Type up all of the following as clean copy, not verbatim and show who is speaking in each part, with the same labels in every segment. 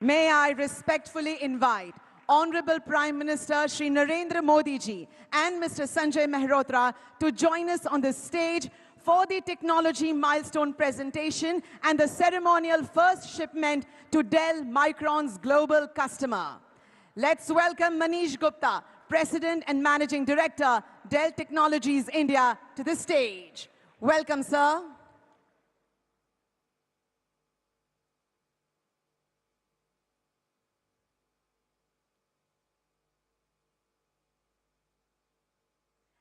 Speaker 1: May I respectfully invite Honorable Prime Minister Shri Narendra Modi ji and Mr. Sanjay Mehrotra to join us on the stage for the technology milestone presentation and the ceremonial first shipment to Dell Micron's global customer. Let's welcome Manish Gupta, President and Managing Director, Dell Technologies India, to the stage. Welcome, sir.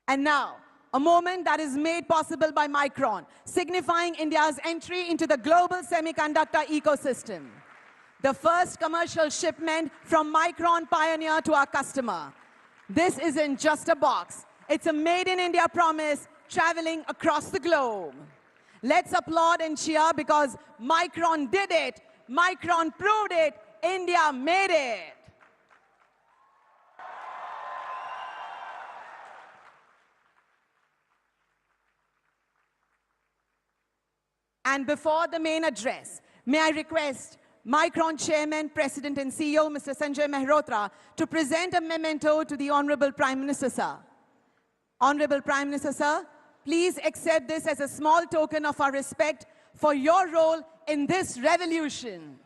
Speaker 1: And now, a moment that is made possible by Micron, signifying India's entry into the global semiconductor ecosystem. The first commercial shipment from Micron Pioneer to our customer. This isn't just a box. It's a made in India promise traveling across the globe. Let's applaud and cheer because Micron did it. Micron proved it. India made it. And before the main address, may I request Micron Chairman, President and CEO, Mr. Sanjay Mehrotra, to present a memento to the Honorable Prime Minister, sir. Honorable Prime Minister, sir, please accept this as a small token of our respect for your role in this revolution.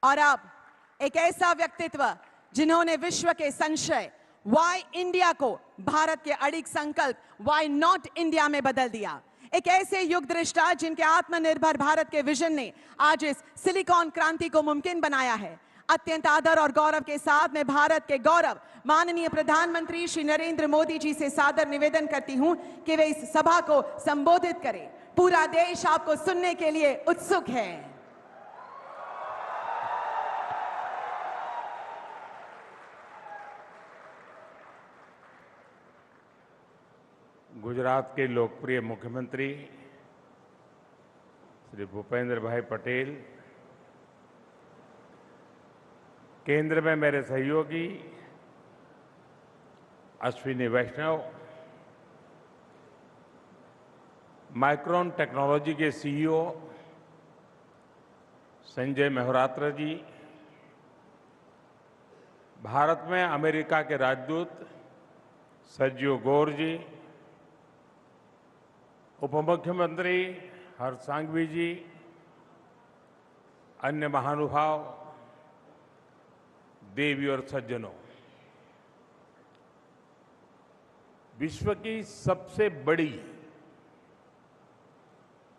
Speaker 1: और अब एक ऐसा व्यक्तित्व जिन्होंने विश्व के संशय why India को भारत के अड़िग संकल्प वाई नॉट इंडिया में बदल दिया। एक ऐसे युग दृष्टा जिनके आत्मनिर्भर भारत के विजन ने आज इस सिलिकॉन क्रांति को मुमकिन बनाया है। अत्यंत आदर और गौरव के साथ मैं भारत के गौरव माननीय प्रधानमंत्री श्री नरेंद्र मोदी जी से सादर निवेदन करती हूं कि वे इस सभा को संबोधित करें। पूरा देश आपको सुनने के लिए उत्सुक है।
Speaker 2: गुजरात के लोकप्रिय मुख्यमंत्री श्री भूपेंद्र भाई पटेल, केंद्र में मेरे सहयोगी अश्विनी वैष्णव, माइक्रोन टेक्नोलॉजी के सीईओ संजय मेहरोत्रा जी, भारत में अमेरिका के राजदूत सर्जियो गौर जी, उपमुख्यमंत्री हर्ष सांघवी जी, अन्य महानुभाव, देवी और सज्जनों, विश्व की सबसे बड़ी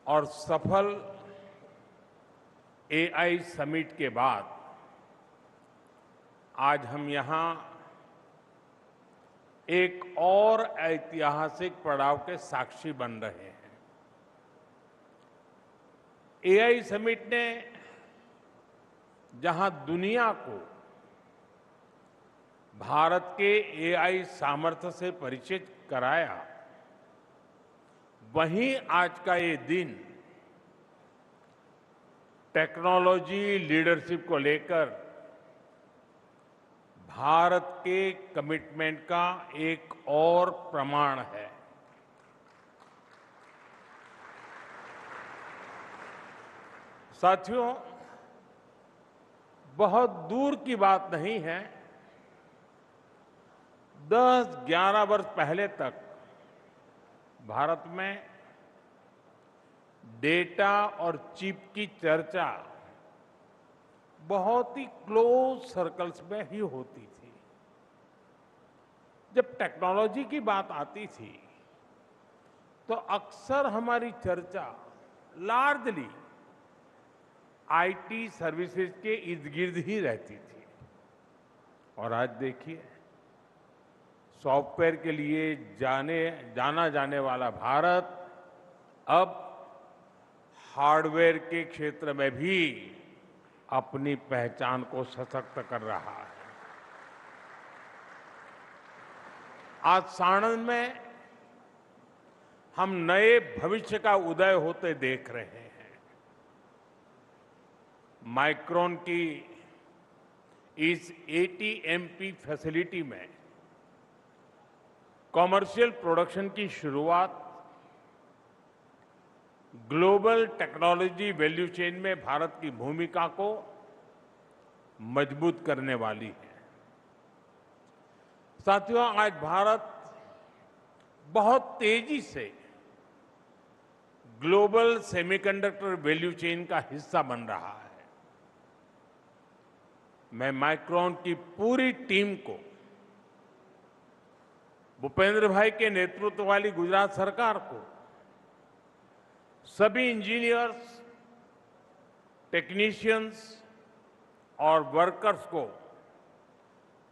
Speaker 2: और सफल एआई समिट के बाद आज हम यहां एक और ऐतिहासिक पड़ाव के साक्षी बन रहे हैं। एआई समिट ने जहां दुनिया को भारत के एआई सामर्थ्य से परिचित कराया, वहीं आज का ये दिन टेक्नोलॉजी लीडरशिप को लेकर भारत के कमिटमेंट का एक और प्रमाण है। साथियों, बहुत दूर की बात नहीं है, 10-11 वर्ष पहले तक भारत में डेटा और चिप की चर्चा बहुत ही क्लोज सर्कल्स में ही होती थी। जब टेक्नोलॉजी की बात आती थी तो अक्सर हमारी चर्चा लार्जली आईटी सर्विसेज के इर्द गिर्द ही रहती थी। और आज देखिए, सॉफ्टवेयर के लिए जाना जाने वाला भारत अब हार्डवेयर के क्षेत्र में भी अपनी पहचान को सशक्त कर रहा है। आज साणंद में हम नए भविष्य का उदय होते देख रहे हैं। माइक्रोन की इस ATMP फैसिलिटी में कॉमर्शियल प्रोडक्शन की शुरुआत ग्लोबल टेक्नोलॉजी वैल्यू चेन में भारत की भूमिका को मजबूत करने वाली है। साथियों, आज भारत बहुत तेजी से ग्लोबल सेमीकंडक्टर वैल्यू चेन का हिस्सा बन रहा है। मैं माइक्रोन की पूरी टीम को, भूपेंद्र भाई के नेतृत्व वाली गुजरात सरकार को, सभी इंजीनियर्स, टेक्नीशियंस और वर्कर्स को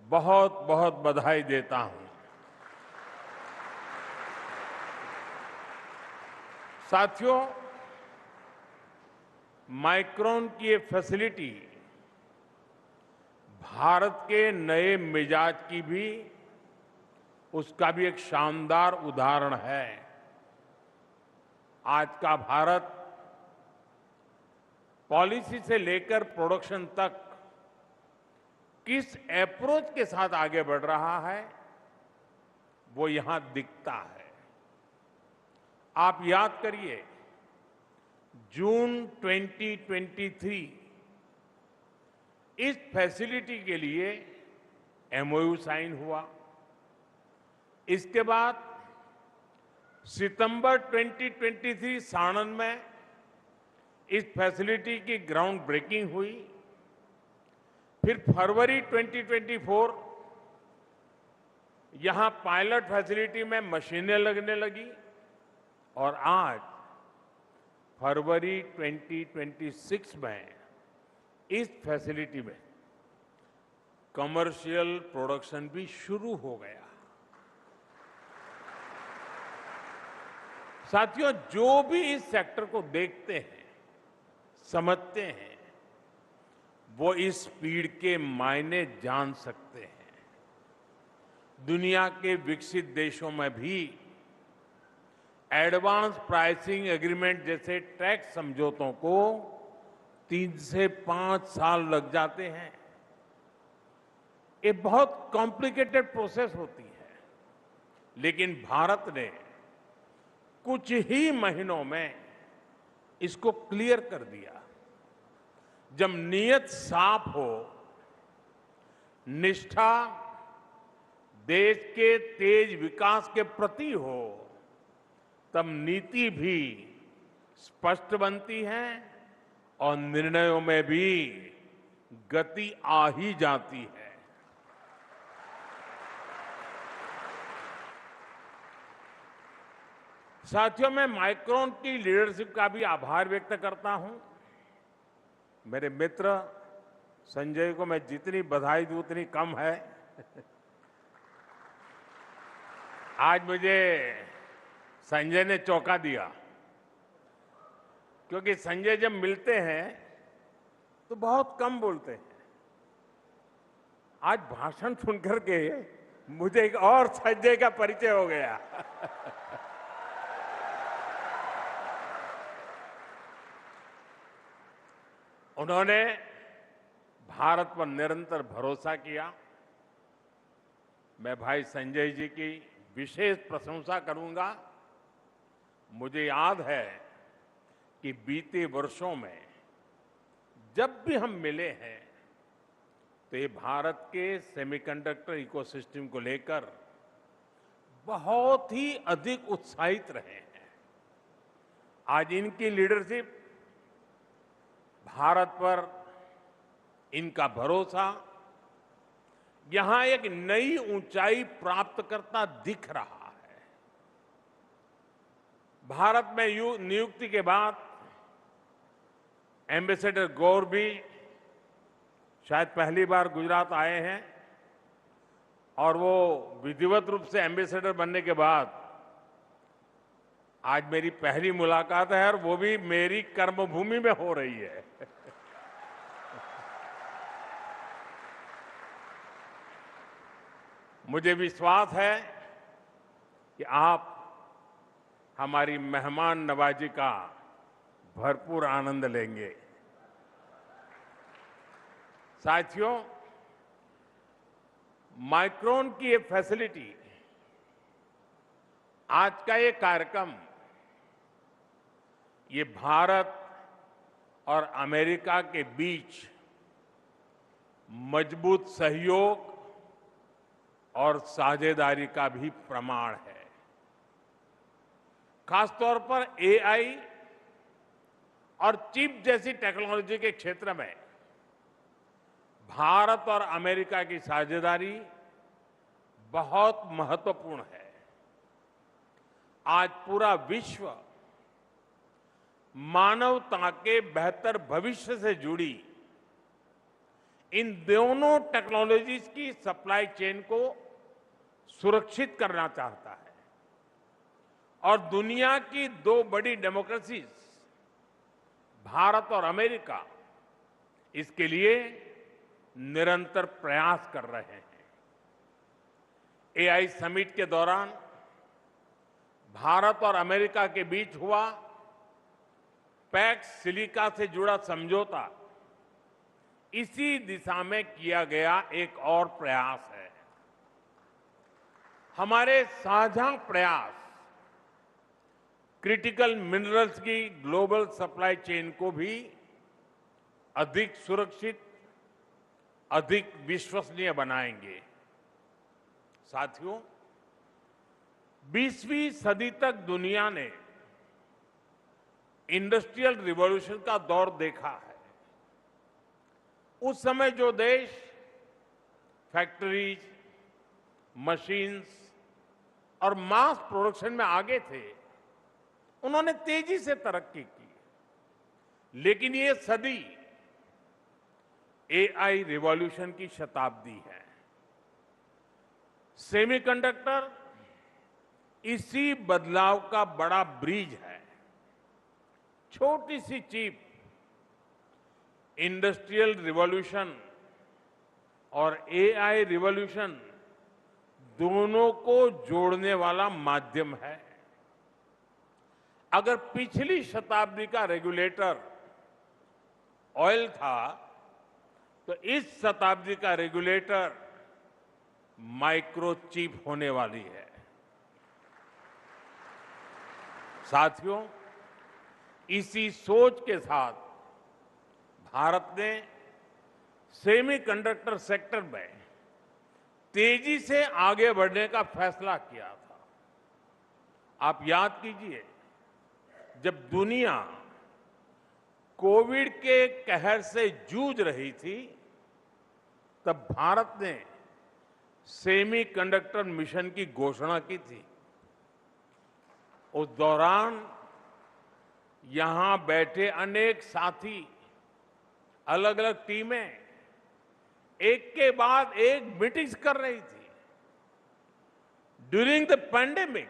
Speaker 2: बहुत बहुत बधाई देता हूं। साथियों, माइक्रोन की ये फैसिलिटी भारत के नए मिजाज की भी, उसका भी एक शानदार उदाहरण है। आज का भारत पॉलिसी से लेकर प्रोडक्शन तक किस अप्रोच के साथ आगे बढ़ रहा है, वो यहां दिखता है। आप याद करिए, जून 2023 इस फैसिलिटी के लिए एमओयू साइन हुआ। इसके बाद सितंबर 2023 साणंद में इस फैसिलिटी की ग्राउंड ब्रेकिंग हुई। फिर फरवरी 2024 यहां पायलट फैसिलिटी में मशीनें लगने लगी और आज फरवरी 2026 में इस फैसिलिटी में कमर्शियल प्रोडक्शन भी शुरू हो गया। साथियों, जो भी इस सेक्टर को देखते हैं, समझते हैं, वो इस स्पीड के मायने जान सकते हैं। दुनिया के विकसित देशों में भी एडवांस प्राइसिंग एग्रीमेंट जैसे टैक्स समझौतों को 3 से 5 साल लग जाते हैं। ये बहुत कॉम्प्लिकेटेड प्रोसेस होती है, लेकिन भारत ने कुछ ही महीनों में इसको क्लियर कर दिया। जब नीयत साफ हो, निष्ठा देश के तेज विकास के प्रति हो, तब नीति भी स्पष्ट बनती है और निर्णयों में भी गति आ ही जाती है। साथियों, मैं माइक्रोन की लीडरशिप का भी आभार व्यक्त करता हूं। मेरे मित्र संजय को मैं जितनी बधाई दूं उतनी कम है। आज मुझे संजय ने चौंका दिया, क्योंकि संजय जब मिलते हैं तो बहुत कम बोलते हैं। आज भाषण सुनकर के मुझे एक और संजय का परिचय हो गया। उन्होंने भारत पर निरंतर भरोसा किया। मैं भाई संजय जी की विशेष प्रशंसा करूंगा। मुझे याद है कि बीते वर्षों में जब भी हम मिले हैं तो ये भारत के सेमीकंडक्टर इकोसिस्टम को लेकर बहुत ही अधिक उत्साहित रहे हैं। आज इनकी लीडरशिप, भारत पर इनका भरोसा यहां एक नई ऊंचाई प्राप्त करता दिख रहा है। भारत में नियुक्ति के बाद एम्बेसडर गौर भी शायद पहली बार गुजरात आए हैं और वो विधिवत रूप से एम्बेसडर बनने के बाद आज मेरी पहली मुलाकात है और वो भी मेरी कर्मभूमि में हो रही है। मुझे विश्वास है कि आप हमारी मेहमान नवाजी का भरपूर आनंद लेंगे। साथियों, माइक्रोन की ये फैसिलिटी आज का ये कार्यक्रम ये भारत और अमेरिका के बीच मजबूत सहयोग और साझेदारी का भी प्रमाण है। खासतौर पर एआई और चिप जैसी टेक्नोलॉजी के क्षेत्र में भारत और अमेरिका की साझेदारी बहुत महत्वपूर्ण है। आज पूरा विश्व मानवता के बेहतर भविष्य से जुड़ी इन दोनों टेक्नोलॉजीज की सप्लाई चेन को सुरक्षित करना चाहता है और दुनिया की दो बड़ी डेमोक्रेसीज भारत और अमेरिका इसके लिए निरंतर प्रयास कर रहे हैं। एआई समिट के दौरान भारत और अमेरिका के बीच हुआ पैक्स सिलिका से जुड़ा समझौता इसी दिशा में किया गया एक और प्रयास है। हमारे साझा प्रयास क्रिटिकल मिनरल्स की ग्लोबल सप्लाई चेन को भी अधिक सुरक्षित, अधिक विश्वसनीय बनाएंगे। साथियों, 20वीं सदी तक दुनिया ने इंडस्ट्रियल रिवॉल्यूशन का दौर देखा है। उस समय जो देश फैक्ट्रीज, मशीन्स और मास प्रोडक्शन में आगे थे, उन्होंने तेजी से तरक्की की। लेकिन ये सदी एआई रिवॉल्यूशन की शताब्दी है। सेमीकंडक्टर इसी बदलाव का बड़ा ब्रिज है। छोटी सी चिप इंडस्ट्रियल रिवॉल्यूशन और एआई रिवॉल्यूशन दोनों को जोड़ने वाला माध्यम है। अगर पिछली शताब्दी का रेगुलेटर ऑयल था, तो इस शताब्दी का रेगुलेटर माइक्रोचिप होने वाली है। साथियों, इसी सोच के साथ भारत ने सेमीकंडक्टर सेक्टर में तेजी से आगे बढ़ने का फैसला किया था। आप याद कीजिए, जब दुनिया कोविड के कहर से जूझ रही थी, तब भारत ने सेमीकंडक्टर मिशन की घोषणा की थी। उस दौरान यहां बैठे अनेक साथी, अलग अलग टीमें एक के बाद एक मीटिंग्स कर रही थी। During the pandemic,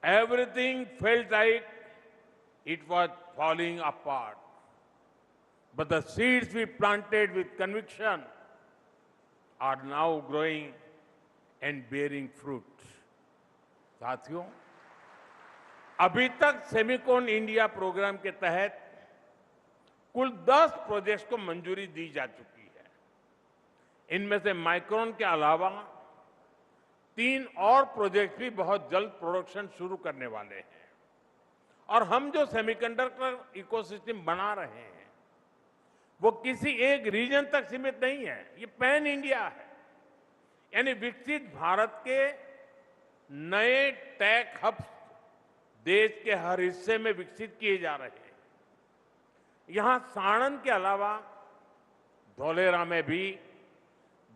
Speaker 2: everything felt like it was falling apart. But the seeds we planted with conviction are now growing and bearing fruit. साथियों, अभी तक सेमिकॉन इंडिया प्रोग्राम के तहत कुल 10 प्रोजेक्ट्स को मंजूरी दी जा चुकी है। इनमें से माइक्रोन के अलावा 3 और प्रोजेक्ट भी बहुत जल्द प्रोडक्शन शुरू करने वाले हैं। और हम जो सेमीकंडक्टर इकोसिस्टम बना रहे हैं, वो किसी एक रीजन तक सीमित नहीं है, ये पैन इंडिया है। यानी विकसित भारत के नए टेक हब्स देश के हर हिस्से में विकसित किए जा रहे हैं। यहां साणंद के अलावा धौलेरा में भी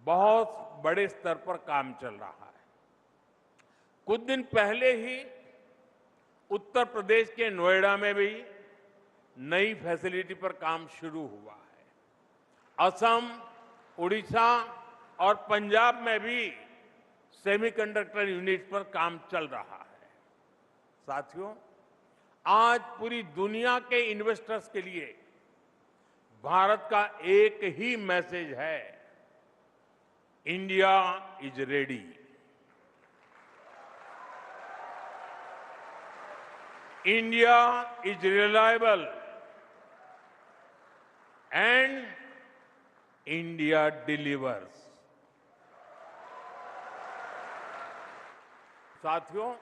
Speaker 2: बहुत बड़े स्तर पर काम चल रहा है। कुछ दिन पहले ही उत्तर प्रदेश के नोएडा में भी नई फैसिलिटी पर काम शुरू हुआ है। असम, उड़ीसा और पंजाब में भी सेमीकंडक्टर यूनिट पर काम चल रहा है। साथियों, आज पूरी दुनिया के इन्वेस्टर्स के लिए भारत का एक ही मैसेज है, India is ready. India is reliable and India delivers. साथियों,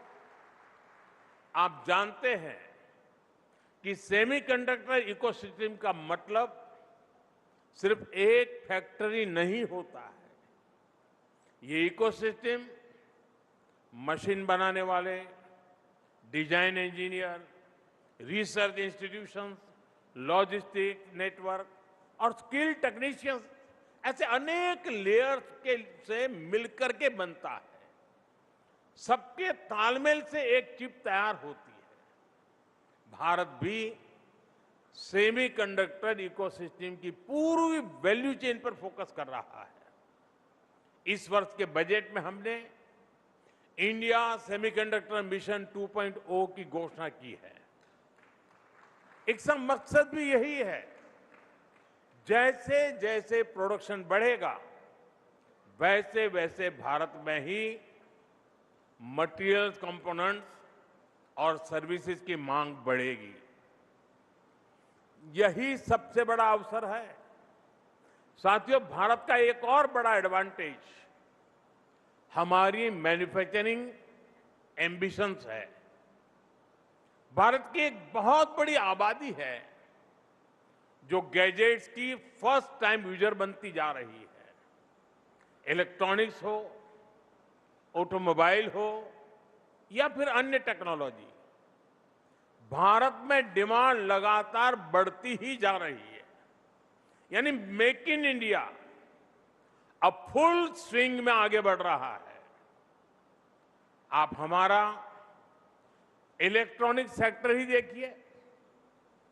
Speaker 2: आप जानते हैं कि सेमीकंडक्टर इकोसिस्टम का मतलब सिर्फ एक फैक्ट्री नहीं होता है। ये इकोसिस्टम मशीन बनाने वाले, design engineer, research institutions, logistic network और स्किल टेक्नीशियंस, ऐसे अनेक लेयर्स के से मिलकर के बनता है। सबके तालमेल से एक चिप तैयार होती है। भारत भी सेमीकंडक्टर इकोसिस्टम की पूरी वैल्यू चेन पर फोकस कर रहा है। इस वर्ष के बजट में हमने इंडिया सेमीकंडक्टर मिशन 2.0 की घोषणा की है। एक मकसद भी यही है, जैसे जैसे प्रोडक्शन बढ़ेगा, वैसे वैसे भारत में ही मटेरियल्स, कंपोनेंट्स और सर्विसेज की मांग बढ़ेगी। यही सबसे बड़ा अवसर है। साथियों, भारत का एक और बड़ा एडवांटेज हमारी मैन्युफैक्चरिंग एम्बिशंस है। भारत की एक बहुत बड़ी आबादी है जो गैजेट्स की फर्स्ट टाइम यूजर बनती जा रही है। इलेक्ट्रॉनिक्स हो, ऑटोमोबाइल हो या फिर अन्य टेक्नोलॉजी, भारत में डिमांड लगातार बढ़ती ही जा रही है। यानी मेक इन इंडिया अब फुल स्विंग में आगे बढ़ रहा है। आप हमारा इलेक्ट्रॉनिक सेक्टर ही देखिए।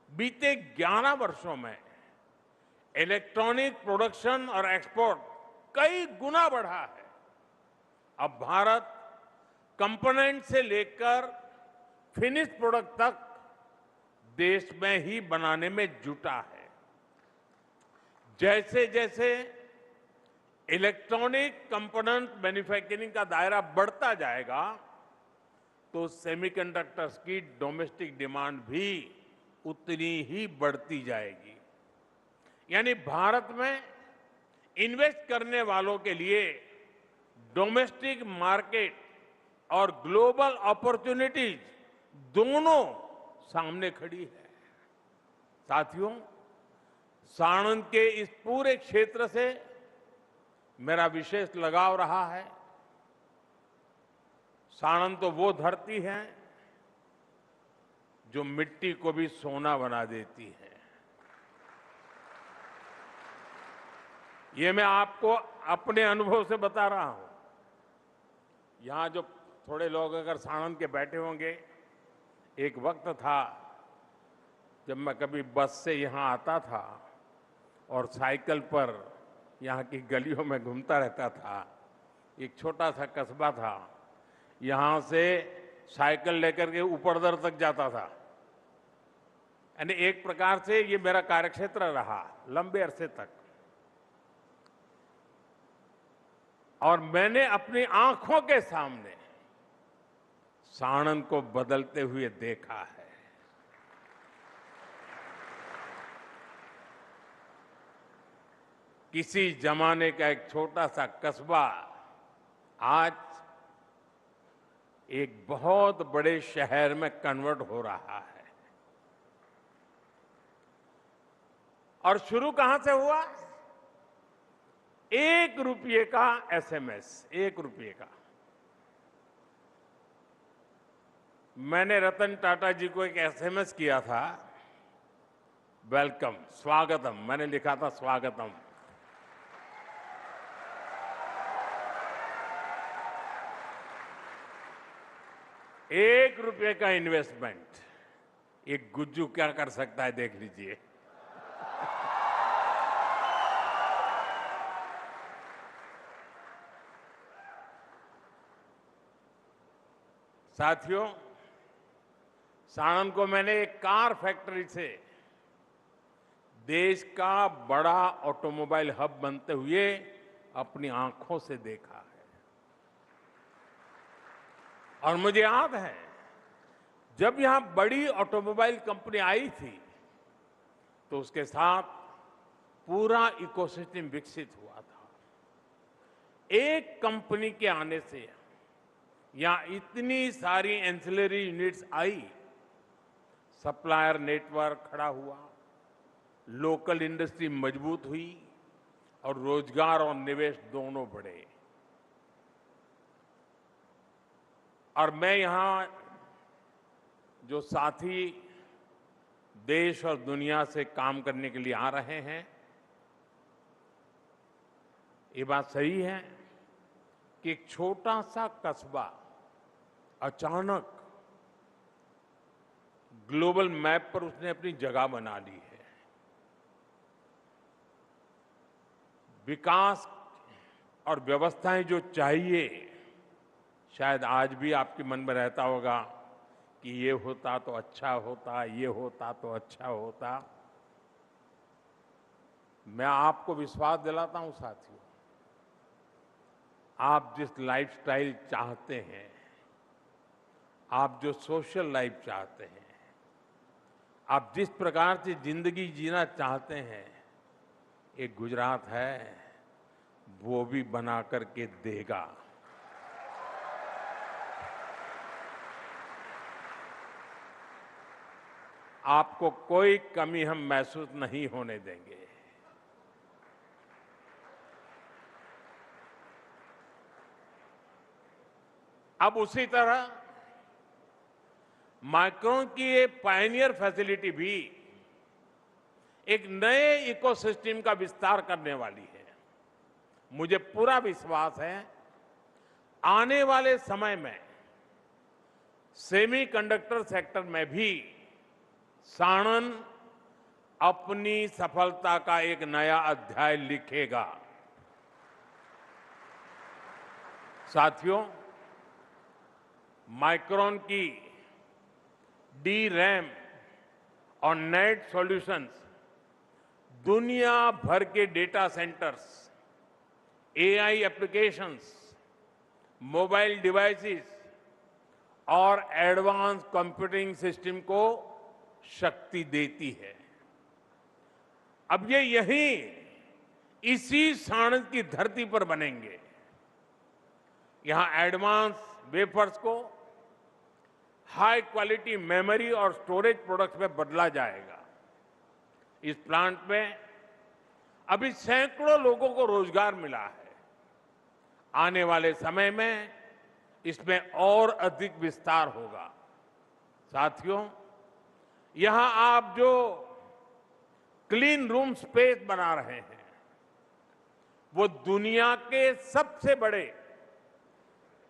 Speaker 2: बीते 11 वर्षों में इलेक्ट्रॉनिक प्रोडक्शन और एक्सपोर्ट कई गुना बढ़ा है। अब भारत कंपोनेंट से लेकर फिनिश प्रोडक्ट तक देश में ही बनाने में जुटा है। जैसे जैसे इलेक्ट्रॉनिक कंपोनेंट मैन्युफैक्चरिंग का दायरा बढ़ता जाएगा, तो सेमीकंडक्टर्स की डोमेस्टिक डिमांड भी उतनी ही बढ़ती जाएगी। यानी भारत में इन्वेस्ट करने वालों के लिए डोमेस्टिक मार्केट और ग्लोबल अपॉर्चुनिटीज दोनों सामने खड़ी है। साथियों, साणंद के इस पूरे क्षेत्र से मेरा विशेष लगाव रहा है। साणंद तो वो धरती है जो मिट्टी को भी सोना बना देती है। ये मैं आपको अपने अनुभव से बता रहा हूं। यहां जो थोड़े लोग अगर साणंद के बैठे होंगे, एक वक्त था जब मैं कभी बस से यहां आता था और साइकिल पर यहां की गलियों में घूमता रहता था। एक छोटा सा कस्बा था, यहां से साइकिल लेकर के ऊपरदर तक जाता था। यानी एक प्रकार से ये मेरा कार्यक्षेत्र रहा लंबे अरसे तक, और मैंने अपनी आंखों के सामने साणंद को बदलते हुए देखा है। किसी जमाने का एक छोटा सा कस्बा आज एक बहुत बड़े शहर में कन्वर्ट हो रहा है। और शुरू कहां से हुआ? 1 रुपये का एसएमएस, 1 रुपये का। मैंने रतन टाटा जी को एक एसएमएस किया था, वेलकम, स्वागतम। मैंने लिखा था स्वागतम। ₹1 का इन्वेस्टमेंट, एक गुज्जू क्या कर सकता है देख लीजिए। साथियों, साणंद को मैंने एक कार फैक्ट्री से देश का बड़ा ऑटोमोबाइल हब बनते हुए अपनी आंखों से देखा है। और मुझे याद है जब यहां बड़ी ऑटोमोबाइल कंपनी आई थी तो उसके साथ पूरा इकोसिस्टम विकसित हुआ था। एक कंपनी के आने से यहां इतनी सारी एंसिलरी यूनिट्स आई, सप्लायर नेटवर्क खड़ा हुआ, लोकल इंडस्ट्री मजबूत हुई और रोजगार और निवेश दोनों बढ़े। और मैं यहां जो साथी देश और दुनिया से काम करने के लिए आ रहे हैं, ये बात सही है कि एक छोटा सा कस्बा अचानक ग्लोबल मैप पर उसने अपनी जगह बना ली है। विकास और व्यवस्थाएं जो चाहिए, शायद आज भी आपके मन में रहता होगा कि ये होता तो अच्छा होता, ये होता तो अच्छा होता। मैं आपको विश्वास दिलाता हूं साथियों, आप जिस लाइफस्टाइल चाहते हैं, आप जो सोशल लाइफ चाहते हैं, आप जिस प्रकार से जिंदगी जीना चाहते हैं, एक गुजरात है वो भी बना करके देगा। आपको कोई कमी हम महसूस नहीं होने देंगे। अब उसी तरह माइक्रोन की ये पायनियर फैसिलिटी भी एक नए इकोसिस्टम का विस्तार करने वाली है। मुझे पूरा विश्वास है आने वाले समय में सेमीकंडक्टर सेक्टर में भी साणंद अपनी सफलता का एक नया अध्याय लिखेगा। साथियों, माइक्रोन की डी रैम और नेट सॉल्यूशंस दुनिया भर के data centres, AI applications, mobile devices और एडवांस कंप्यूटिंग सिस्टम को शक्ति देती है। अब ये यहीं इसी साणंद की धरती पर बनेंगे। यहां एडवांस वेफर्स को हाई क्वालिटी मेमोरी और स्टोरेज प्रोडक्ट्स में बदला जाएगा। इस प्लांट में अभी सैकड़ों लोगों को रोजगार मिला है। आने वाले समय में इसमें और अधिक विस्तार होगा। साथियों, यहां आप जो क्लीन रूम स्पेस बना रहे हैं, वो दुनिया के सबसे बड़े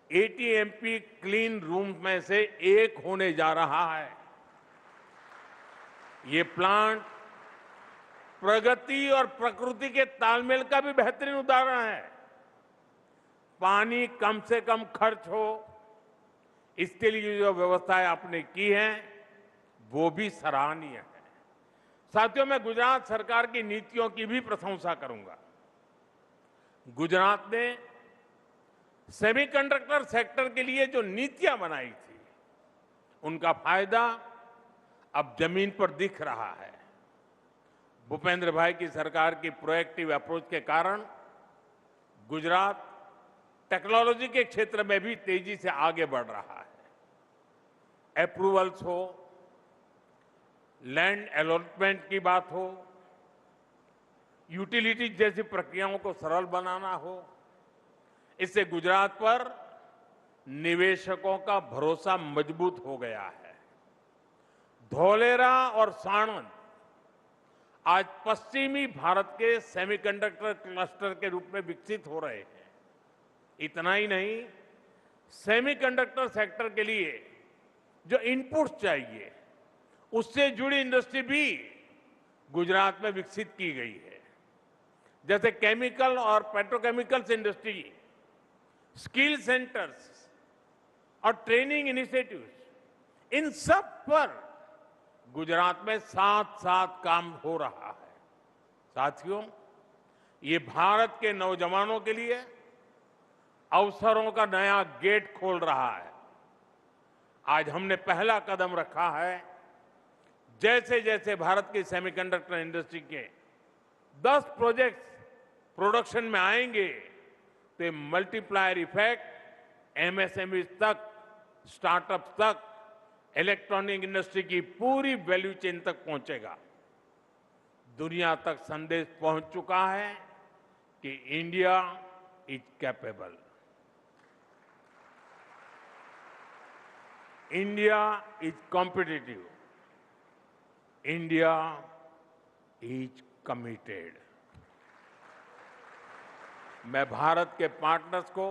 Speaker 2: एटीएमपी क्लीन रूम में से एक होने जा रहा है। ये प्लांट प्रगति और प्रकृति के तालमेल का भी बेहतरीन उदाहरण है। पानी कम से कम खर्च हो, इसके लिए जो व्यवस्थाएं आपने की हैं, वो भी सराहनीय है। साथियों, मैं गुजरात सरकार की नीतियों की भी प्रशंसा करूंगा। गुजरात ने सेमीकंडक्टर सेक्टर के लिए जो नीतियां बनाई थी, उनका फायदा अब जमीन पर दिख रहा है। भूपेंद्र भाई की सरकार की प्रोएक्टिव अप्रोच के कारण गुजरात टेक्नोलॉजी के क्षेत्र में भी तेजी से आगे बढ़ रहा है। अप्रूवल्स हो, लैंड अलॉटमेंट की बात हो, यूटिलिटी जैसी प्रक्रियाओं को सरल बनाना हो, इससे गुजरात पर निवेशकों का भरोसा मजबूत हो गया है। धौलेरा और साणंद आज पश्चिमी भारत के सेमीकंडक्टर क्लस्टर के रूप में विकसित हो रहे हैं। इतना ही नहीं, सेमीकंडक्टर सेक्टर के लिए जो इनपुट्स चाहिए, उससे जुड़ी इंडस्ट्री भी गुजरात में विकसित की गई है। जैसे केमिकल और पेट्रोकेमिकल्स इंडस्ट्री, स्किल सेंटर्स और ट्रेनिंग इनिशिएटिव्स, इन सब पर गुजरात में साथ साथ काम हो रहा है। साथियों, ये भारत के नौजवानों के लिए अवसरों का नया गेट खोल रहा है। आज हमने पहला कदम रखा है। जैसे जैसे भारत की सेमीकंडक्टर इंडस्ट्री के 10 प्रोजेक्ट्स प्रोडक्शन में आएंगे, तो मल्टीप्लायर इफेक्ट एमएसएमई तक, स्टार्टअप तक, इलेक्ट्रॉनिक इंडस्ट्री की पूरी वैल्यू चेन तक पहुंचेगा। दुनिया तक संदेश पहुंच चुका है कि India is capable, India is competitive, India is committed. मैं भारत के पार्टनर्स को